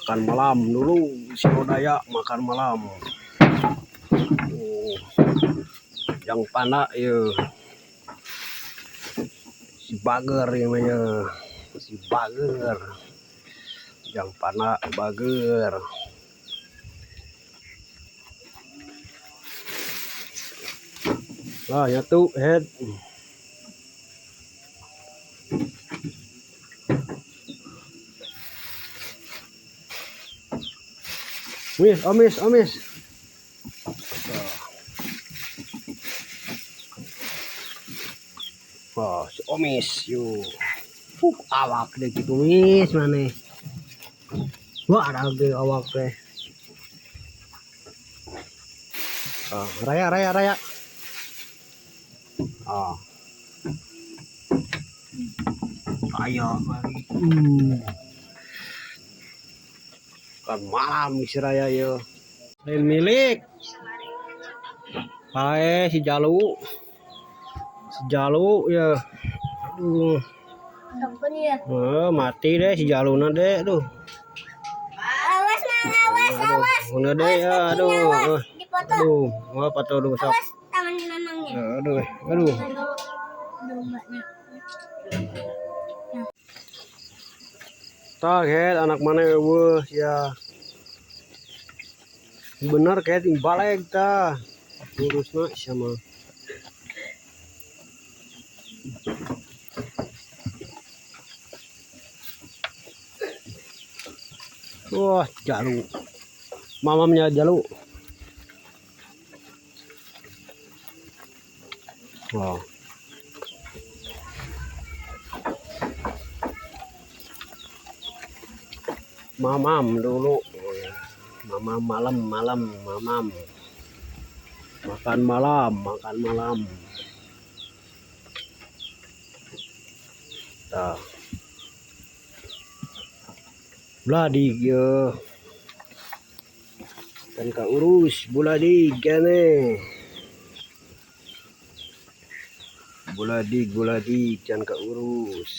makan malam dulu si Rodaya makan malam. Yang panak ya si Bager namanya, si Bager yang panak Bager. Nah nyatu head omis. Oh, si omis yuk. Awak deh gitu mis mana? Wah ada lagi awak deh. Raya. Ayo mari. Kan malam si Raya yo. Lain milik. Hai si Jalu ya. Aduh. Mati deh si Jaluna deh, aduh. Awas. Udah deh ya, aduh. Aduh, apa tuh aduh sok. Tangan mamangnya. Aduh. Target anak mana ya. Bener kayak balik ta. Urusna sama. Wah, Jalu. Mamamnya Jalu. Wow. Mamam dulu. Mamam malam. Mamam. Makan malam. Nah. Bladig ya. Kan ka urus buladig kene. Buladig kan ka urus.